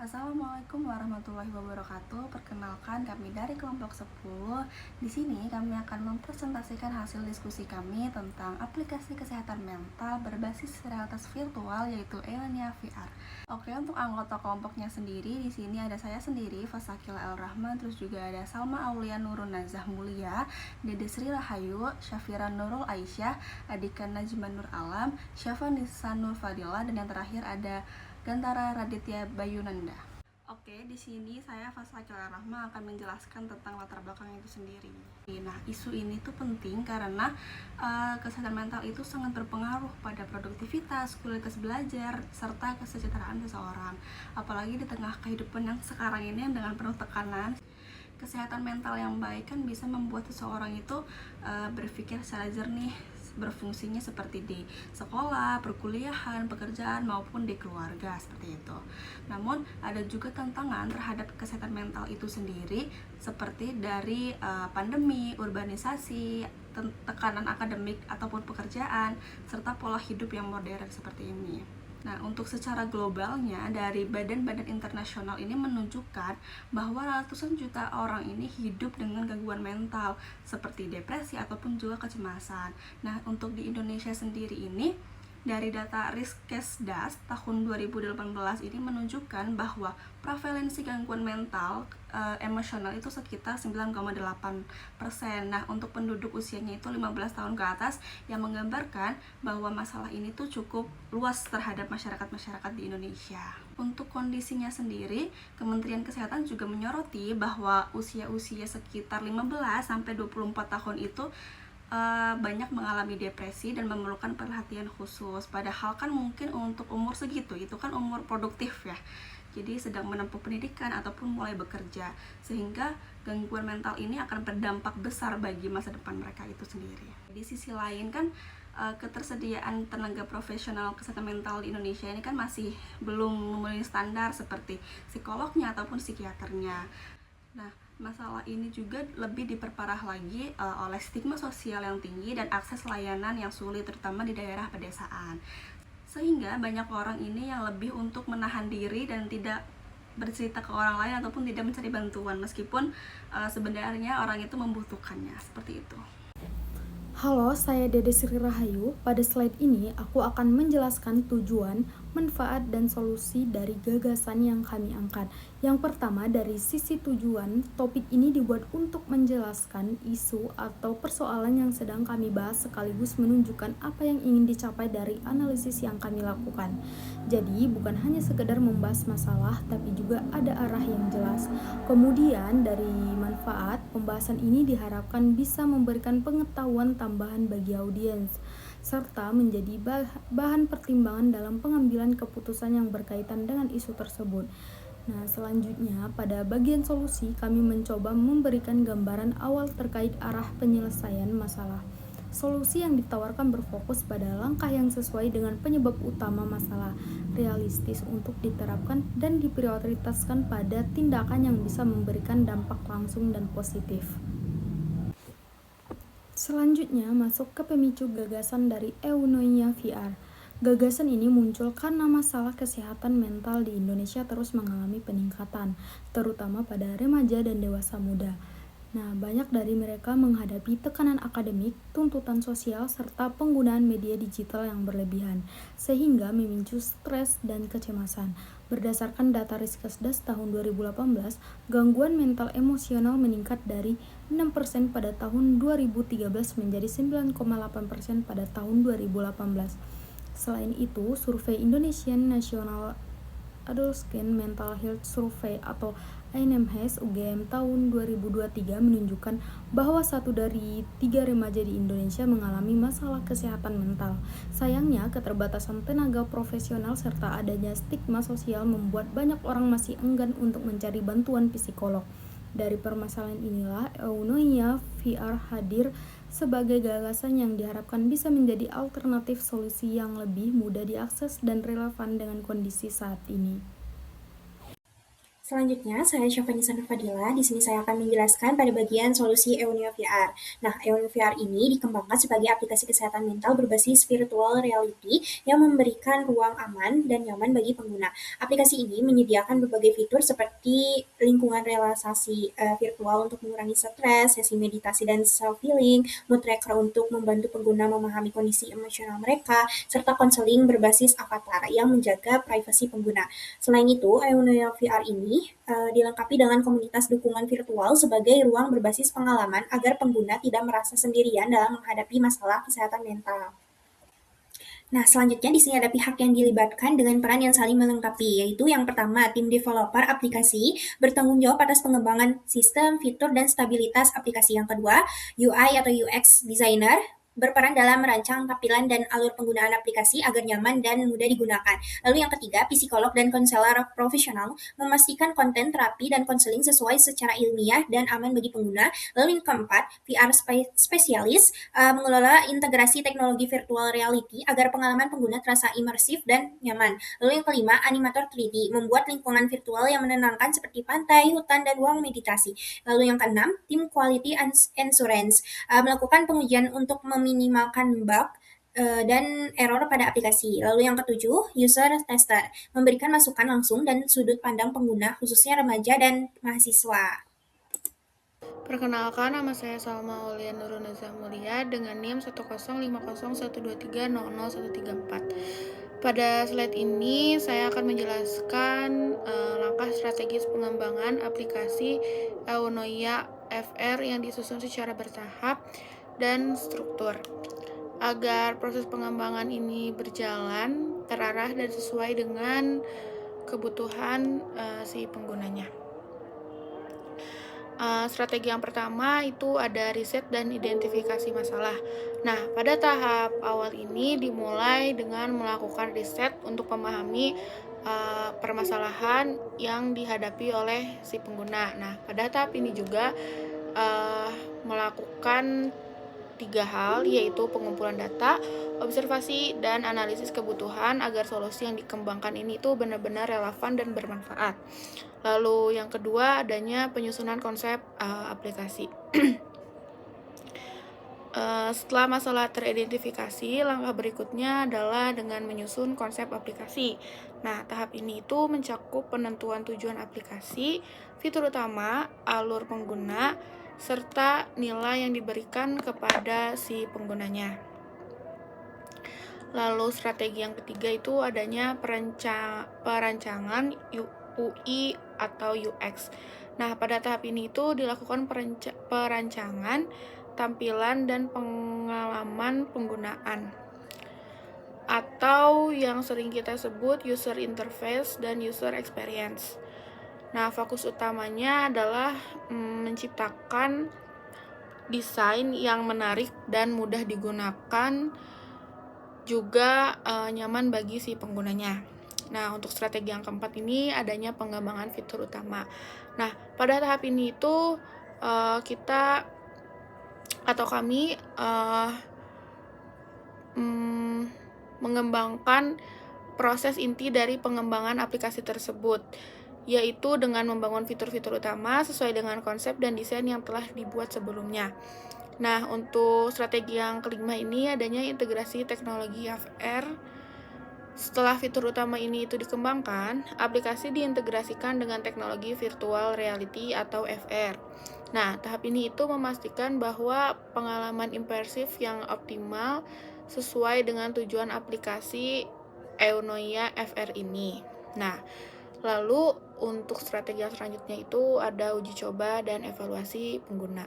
Assalamualaikum warahmatullahi wabarakatuh. Perkenalkan, kami dari kelompok 10. Di sini kami akan mempresentasikan hasil diskusi kami tentang aplikasi kesehatan mental berbasis realitas virtual yaitu Elenia VR. Oke, untuk anggota kelompoknya sendiri di sini ada saya sendiri, Fasakila El Rahman, terus juga ada Salma Aulia Nurun Nazah Mulia, Dede Sri Rahayu, Syafira Nurul Aisyah, Adika Najman Nur Alam, Syafa Nisa Nur Fadila, dan yang terakhir ada Gantara Raditya Bayunanda. Oke, di sini saya Fasakila Rahma akan menjelaskan tentang latar belakang itu sendiri. Nah, isu ini tuh penting karena kesehatan mental itu sangat berpengaruh pada produktivitas, kualitas belajar, serta kesejahteraan seseorang. Apalagi di tengah kehidupan yang sekarang ini dengan penuh tekanan. Kesehatan mental yang baik kan bisa membuat seseorang itu berpikir secara jernih, berfungsinya seperti di sekolah, perkuliahan, pekerjaan maupun di keluarga seperti itu. Namun ada juga tantangan terhadap kesehatan mental itu sendiri seperti dari pandemi, urbanisasi, tekanan akademik ataupun pekerjaan, serta pola hidup yang modern seperti ini. Nah, untuk secara globalnya dari badan-badan internasional ini menunjukkan bahwa ratusan juta orang ini hidup dengan gangguan mental seperti depresi ataupun juga kecemasan. Nah, untuk di Indonesia sendiri ini dari data Riskesdas tahun 2018 ini menunjukkan bahwa prevalensi gangguan mental emosional itu sekitar 9,8%. Nah, untuk penduduk usianya itu 15 tahun ke atas yang menggambarkan bahwa masalah ini tuh cukup luas terhadap masyarakat-masyarakat di Indonesia. Untuk kondisinya sendiri, Kementerian Kesehatan juga menyoroti bahwa usia-usia sekitar 15 sampai 24 tahun itu banyak mengalami depresi dan memerlukan perhatian khusus. Padahal kan mungkin untuk umur segitu itu kan umur produktif ya, jadi sedang menempuh pendidikan ataupun mulai bekerja, sehingga gangguan mental ini akan berdampak besar bagi masa depan mereka itu sendiri. Di sisi lain kan ketersediaan tenaga profesional kesehatan mental di Indonesia ini kan masih belum memenuhi standar seperti psikolognya ataupun psikiaternya. Nah, masalah ini juga lebih diperparah lagi oleh stigma sosial yang tinggi dan akses layanan yang sulit terutama di daerah pedesaan. Sehingga banyak orang ini yang lebih untuk menahan diri dan tidak bercerita ke orang lain ataupun tidak mencari bantuan meskipun sebenarnya orang itu membutuhkannya, seperti itu. Halo, saya Dede Sri Rahayu. Pada slide ini, aku akan menjelaskan tujuan, manfaat, dan solusi dari gagasan yang kami angkat. Yang pertama, dari sisi tujuan, topik ini dibuat untuk menjelaskan isu atau persoalan yang sedang kami bahas sekaligus menunjukkan apa yang ingin dicapai dari analisis yang kami lakukan. Jadi, bukan hanya sekedar membahas masalah, tapi juga ada arah yang jelas. Kemudian, dari manfaat, pembahasan ini diharapkan bisa memberikan pengetahuan tambahan bagi audiens, serta menjadi bahan pertimbangan dalam pengambilan keputusan yang berkaitan dengan isu tersebut. Nah, selanjutnya pada bagian solusi kami mencoba memberikan gambaran awal terkait arah penyelesaian masalah. Solusi yang ditawarkan berfokus pada langkah yang sesuai dengan penyebab utama masalah, realistis untuk diterapkan dan diprioritaskan pada tindakan yang bisa memberikan dampak langsung dan positif. Selanjutnya masuk ke pemicu gagasan dari Eunoia VR. Gagasan ini muncul karena masalah kesehatan mental di Indonesia terus mengalami peningkatan, terutama pada remaja dan dewasa muda. Nah, banyak dari mereka menghadapi tekanan akademik, tuntutan sosial, serta penggunaan media digital yang berlebihan, sehingga memicu stres dan kecemasan. Berdasarkan data Riskesdas tahun 2018, gangguan mental emosional meningkat dari 6% pada tahun 2013 menjadi 9,8% pada tahun 2018. Selain itu, survei Indonesian National Adolescent Mental Health Survey atau INMHS UGM tahun 2023 menunjukkan bahwa 1 dari 3 remaja di Indonesia mengalami masalah kesehatan mental. Sayangnya, keterbatasan tenaga profesional serta adanya stigma sosial membuat banyak orang masih enggan untuk mencari bantuan psikolog. Dari permasalahan inilah, Eunoia VR hadir sebagai gagasan yang diharapkan bisa menjadi alternatif solusi yang lebih mudah diakses dan relevan dengan kondisi saat ini. Selanjutnya, saya Syafani Sandra Fadila. Di sini saya akan menjelaskan pada bagian solusi Euneo VR. Nah, Euneo VR ini dikembangkan sebagai aplikasi kesehatan mental berbasis virtual reality yang memberikan ruang aman dan nyaman bagi pengguna. Aplikasi ini menyediakan berbagai fitur seperti lingkungan relaksasi virtual untuk mengurangi stres, sesi meditasi dan self-healing, mood tracker untuk membantu pengguna memahami kondisi emosional mereka, serta konseling berbasis avatar yang menjaga privasi pengguna. Selain itu, Eunoia VR ini dilengkapi dengan komunitas dukungan virtual sebagai ruang berbasis pengalaman agar pengguna tidak merasa sendirian dalam menghadapi masalah kesehatan mental. Nah, selanjutnya di sini ada pihak yang dilibatkan dengan peran yang saling melengkapi, yaitu yang pertama, tim developer aplikasi bertanggung jawab atas pengembangan sistem, fitur, dan stabilitas aplikasi. Yang kedua, UI atau UX designer berperan dalam merancang tampilan dan alur penggunaan aplikasi agar nyaman dan mudah digunakan. Lalu yang ketiga, psikolog dan konselor profesional memastikan konten terapi dan konseling sesuai secara ilmiah dan aman bagi pengguna. Lalu yang keempat, VR spesialis mengelola integrasi teknologi virtual reality agar pengalaman pengguna terasa imersif dan nyaman. Lalu yang kelima, animator 3D membuat lingkungan virtual yang menenangkan seperti pantai, hutan, dan ruang meditasi. Lalu yang keenam, tim quality assurance melakukan pengujian untuk meminimalkan bug dan error pada aplikasi. Lalu yang ketujuh, user tester memberikan masukan langsung dan sudut pandang pengguna, khususnya remaja dan mahasiswa. Perkenalkan, nama saya Salma Aulia Nurunazah Mulia dengan NIM 1050123000134. Pada slide ini saya akan menjelaskan langkah strategis pengembangan aplikasi Eunoia FR yang disusun secara bertahap dan struktur. Agar proses pengembangan ini berjalan terarah dan sesuai dengan kebutuhan si penggunanya. Strategi yang pertama itu ada riset dan identifikasi masalah. Nah, pada tahap awal ini dimulai dengan melakukan riset untuk memahami permasalahan yang dihadapi oleh si pengguna. Nah, pada tahap ini juga melakukan 3 hal, yaitu pengumpulan data, observasi, dan analisis kebutuhan agar solusi yang dikembangkan ini itu benar-benar relevan dan bermanfaat. Lalu yang kedua, adanya penyusunan konsep aplikasi. Setelah masalah teridentifikasi, langkah berikutnya adalah dengan menyusun konsep aplikasi. Nah, tahap ini itu mencakup penentuan tujuan aplikasi, fitur utama, alur pengguna, serta nilai yang diberikan kepada si penggunanya. Lalu strategi yang ketiga itu adanya perancangan UI atau UX. Nah, pada tahap ini itu dilakukan perancangan tampilan dan pengalaman penggunaan, atau yang sering kita sebut user interface dan user experience. Nah, fokus utamanya adalah menciptakan desain yang menarik dan mudah digunakan, juga nyaman bagi si penggunanya. Nah, untuk strategi yang keempat ini adanya pengembangan fitur utama. Nah, pada tahap ini itu kita atau kami mengembangkan proses inti dari pengembangan aplikasi tersebut, yaitu dengan membangun fitur-fitur utama sesuai dengan konsep dan desain yang telah dibuat sebelumnya. Nah, untuk strategi yang kelima ini adanya integrasi teknologi VR. Setelah fitur utama ini itu dikembangkan, aplikasi diintegrasikan dengan teknologi virtual reality atau VR. Nah, tahap ini itu memastikan bahwa pengalaman imersif yang optimal sesuai dengan tujuan aplikasi Eunoia FR ini. Nah, lalu untuk strategi yang selanjutnya itu ada uji coba dan evaluasi pengguna.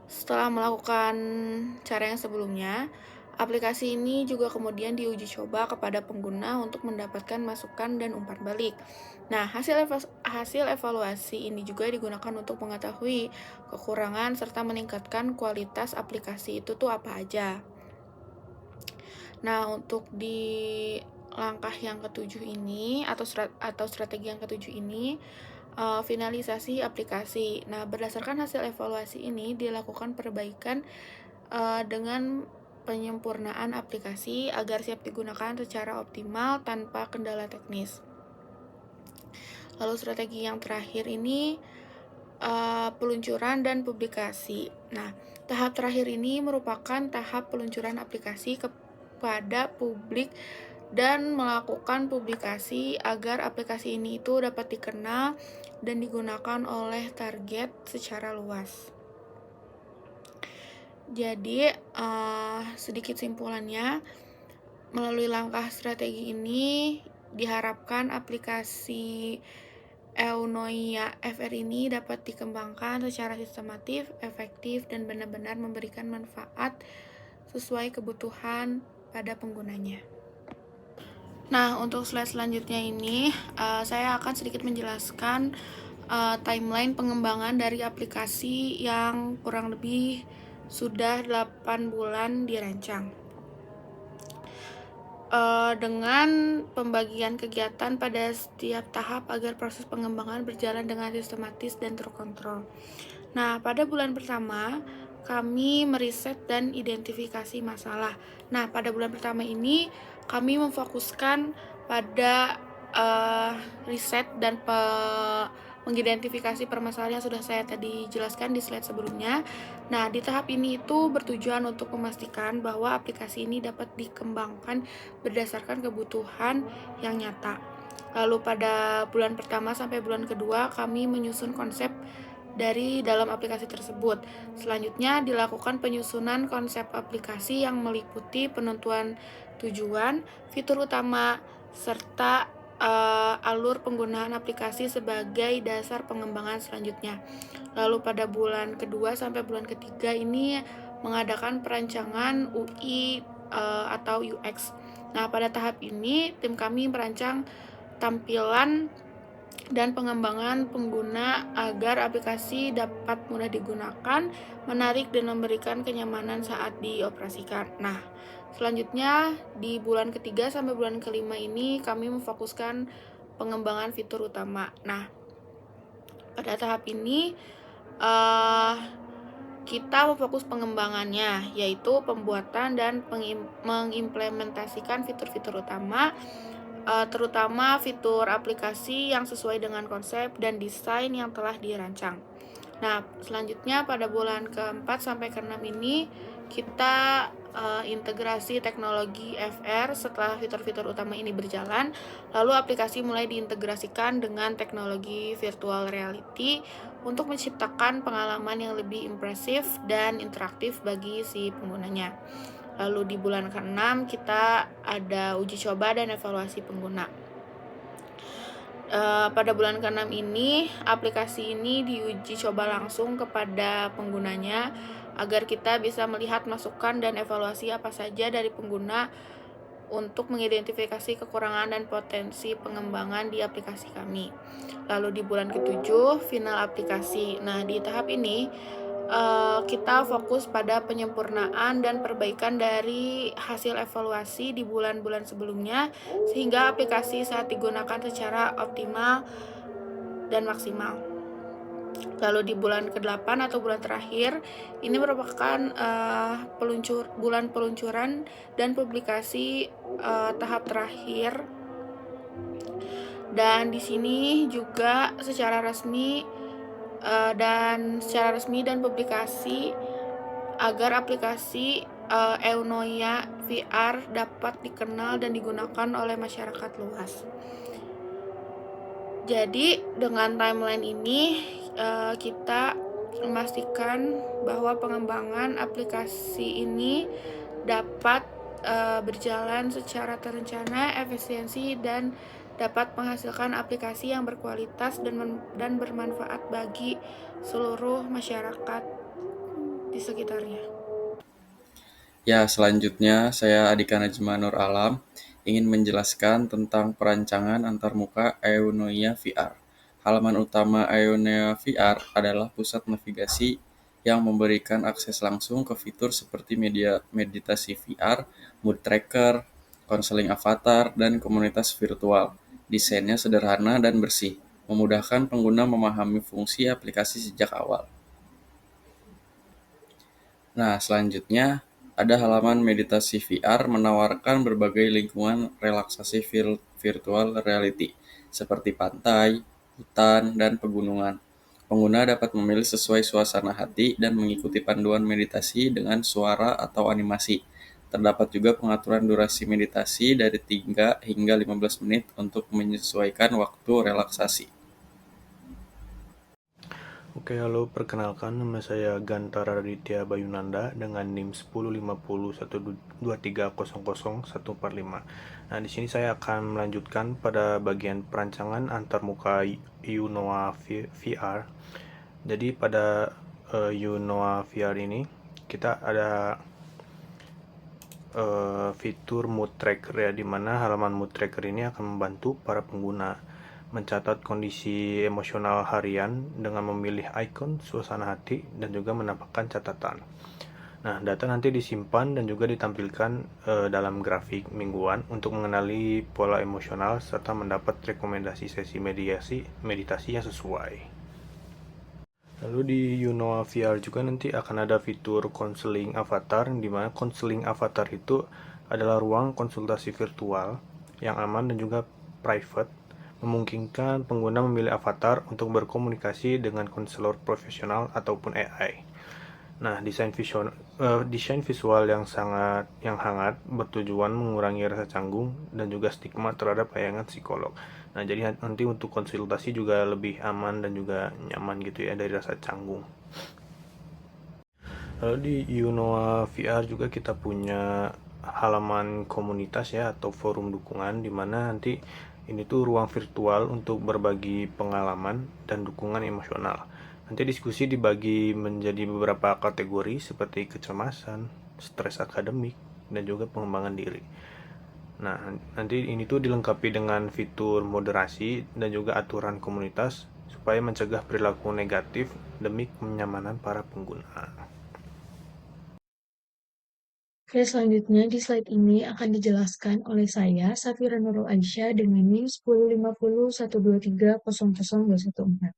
Setelah melakukan cara yang sebelumnya, aplikasi ini juga kemudian diuji coba kepada pengguna untuk mendapatkan masukan dan umpan balik. Nah, hasil evaluasi ini juga digunakan untuk mengetahui kekurangan serta meningkatkan kualitas aplikasi itu tuh apa aja. Nah, untuk di langkah yang ketujuh ini atau strategi yang ketujuh ini, finalisasi aplikasi. Nah, berdasarkan hasil evaluasi ini dilakukan perbaikan dengan penyempurnaan aplikasi agar siap digunakan secara optimal tanpa kendala teknis. Lalu strategi yang terakhir ini peluncuran dan publikasi. Nah, tahap terakhir ini merupakan tahap peluncuran aplikasi kepada publik dan melakukan publikasi agar aplikasi ini itu dapat dikenal dan digunakan oleh target secara luas. Jadi, sedikit simpulannya, melalui langkah strategi ini diharapkan aplikasi Eunoia FR ini dapat dikembangkan secara sistematif, efektif, dan benar-benar memberikan manfaat sesuai kebutuhan pada penggunanya. Nah, untuk slide selanjutnya ini, saya akan sedikit menjelaskan timeline pengembangan dari aplikasi yang kurang lebih sudah 8 bulan dirancang. Dengan pembagian kegiatan pada setiap tahap agar proses pengembangan berjalan dengan sistematis dan terkontrol. Nah, pada bulan pertama, kami meriset dan identifikasi masalah. Nah, pada bulan pertama ini, kami memfokuskan pada riset dan mengidentifikasi permasalahan yang sudah saya tadi jelaskan di slide sebelumnya. Nah, di tahap ini itu bertujuan untuk memastikan bahwa aplikasi ini dapat dikembangkan berdasarkan kebutuhan yang nyata. Lalu pada bulan pertama sampai bulan kedua, kami menyusun konsep dari dalam aplikasi tersebut. Selanjutnya dilakukan penyusunan konsep aplikasi yang meliputi penentuan tujuan, fitur utama, serta alur penggunaan aplikasi sebagai dasar pengembangan selanjutnya. Lalu pada bulan kedua sampai bulan ketiga ini mengadakan perancangan UI atau UX. Nah, pada tahap ini tim kami merancang tampilan dan pengembangan pengguna agar aplikasi dapat mudah digunakan, menarik, dan memberikan kenyamanan saat dioperasikan. Nah, selanjutnya di bulan ketiga sampai bulan kelima ini kami memfokuskan pengembangan fitur utama. Nah, pada tahap ini kita memfokus pengembangannya, yaitu pembuatan dan mengimplementasikan fitur-fitur utama, terutama fitur aplikasi yang sesuai dengan konsep dan desain yang telah dirancang. Nah, selanjutnya pada bulan keempat sampai ke-6 ini kita integrasi teknologi FR. Setelah fitur-fitur utama ini berjalan, lalu aplikasi mulai diintegrasikan dengan teknologi virtual reality untuk menciptakan pengalaman yang lebih impresif dan interaktif bagi si penggunanya. Lalu di bulan ke-6 kita ada uji coba dan evaluasi pengguna. Pada bulan ke-6 ini, aplikasi ini diuji coba langsung kepada penggunanya agar kita bisa melihat masukan dan evaluasi apa saja dari pengguna untuk mengidentifikasi kekurangan dan potensi pengembangan di aplikasi kami. Lalu di bulan ke-7, final aplikasi. Nah, di tahap ini kita fokus pada penyempurnaan dan perbaikan dari hasil evaluasi di bulan-bulan sebelumnya sehingga aplikasi saat digunakan secara optimal dan maksimal. Lalu di bulan ke-8 atau bulan terakhir ini merupakan bulan peluncuran dan publikasi tahap terakhir. Dan di sini juga secara resmi dan publikasi agar aplikasi Eunoia VR dapat dikenal dan digunakan oleh masyarakat luas. Jadi dengan timeline ini kita memastikan bahwa pengembangan aplikasi ini dapat berjalan secara terencana, efisiensi, dan dapat menghasilkan aplikasi yang berkualitas dan bermanfaat bagi seluruh masyarakat di sekitarnya. Ya, selanjutnya saya Adika Najma Nur Alam ingin menjelaskan tentang perancangan antarmuka Eunoia VR. Halaman utama Eunoia VR adalah pusat navigasi yang memberikan akses langsung ke fitur seperti meditasi VR, mood tracker, konseling avatar, dan komunitas virtual. Desainnya sederhana dan bersih, memudahkan pengguna memahami fungsi aplikasi sejak awal. Nah, selanjutnya ada halaman meditasi VR menawarkan berbagai lingkungan relaksasi virtual reality seperti pantai, hutan, dan pegunungan. Pengguna dapat memilih sesuai suasana hati dan mengikuti panduan meditasi dengan suara atau animasi. Terdapat juga pengaturan durasi meditasi dari 3 hingga 15 menit untuk menyesuaikan waktu relaksasi. Oke, halo, perkenalkan nama saya Gantara Raditya Bayunanda dengan NIM 105012300145. Nah, di sini saya akan melanjutkan pada bagian perancangan antarmuka Unoa VR. Jadi pada Unoa VR ini kita ada fitur mood tracker ya, di mana halaman mood tracker ini akan membantu para pengguna mencatat kondisi emosional harian dengan memilih ikon suasana hati dan juga menambahkan catatan. Nah, data nanti disimpan dan juga ditampilkan dalam grafik mingguan untuk mengenali pola emosional serta mendapat rekomendasi sesi meditasi yang sesuai. Lalu di Unoa VR juga nanti akan ada fitur konseling avatar, di mana konseling avatar itu adalah ruang konsultasi virtual yang aman dan juga private, memungkinkan pengguna memilih avatar untuk berkomunikasi dengan konselor profesional ataupun AI. Nah, desain visual yang hangat bertujuan mengurangi rasa canggung dan juga stigma terhadap bayangan psikolog. Nah, jadi nanti untuk konsultasi juga lebih aman dan juga nyaman gitu ya dari rasa canggung. Lalu di Unoa VR juga kita punya halaman komunitas ya atau forum dukungan, di mana nanti ini tuh ruang virtual untuk berbagi pengalaman dan dukungan emosional. Nanti diskusi dibagi menjadi beberapa kategori seperti kecemasan, stres akademik, dan juga pengembangan diri. Nah, nanti ini tuh dilengkapi dengan fitur moderasi dan juga aturan komunitas supaya mencegah perilaku negatif demi kenyamanan para pengguna. Oke, selanjutnya di slide ini akan dijelaskan oleh saya, Safira Nurul Aisyah dengan NIM 105012300214.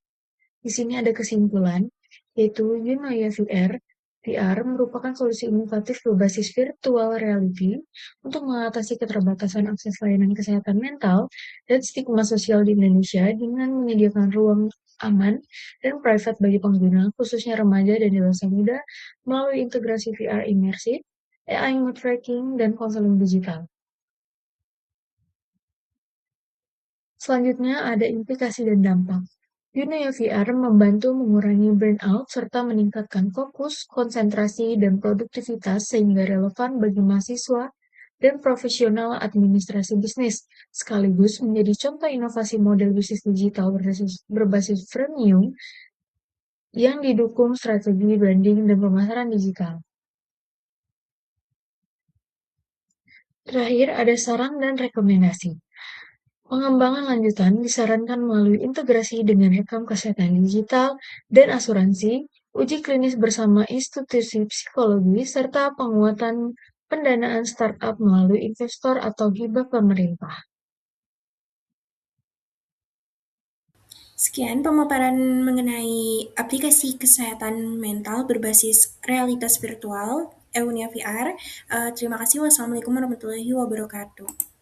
Di sini ada kesimpulan, yaitu Unaya VR. VR merupakan solusi inovatif berbasis virtual reality untuk mengatasi keterbatasan akses layanan kesehatan mental dan stigma sosial di Indonesia dengan menyediakan ruang aman dan private bagi pengguna, khususnya remaja dan dewasa muda, melalui integrasi VR imersif, AI mood tracking, dan konseling digital. Selanjutnya ada implikasi dan dampak. Unaya VR membantu mengurangi burnout serta meningkatkan fokus, konsentrasi, dan produktivitas sehingga relevan bagi mahasiswa dan profesional administrasi bisnis, sekaligus menjadi contoh inovasi model bisnis digital berbasis freemium yang didukung strategi branding dan pemasaran digital. Terakhir, ada saran dan rekomendasi. Pengembangan lanjutan disarankan melalui integrasi dengan rekam kesehatan digital dan asuransi, uji klinis bersama institusi psikologi, serta penguatan pendanaan startup melalui investor atau hibah pemerintah. Sekian pemaparan mengenai aplikasi kesehatan mental berbasis realitas virtual, Eunia VR. Terima kasih. Wassalamualaikum warahmatullahi wabarakatuh.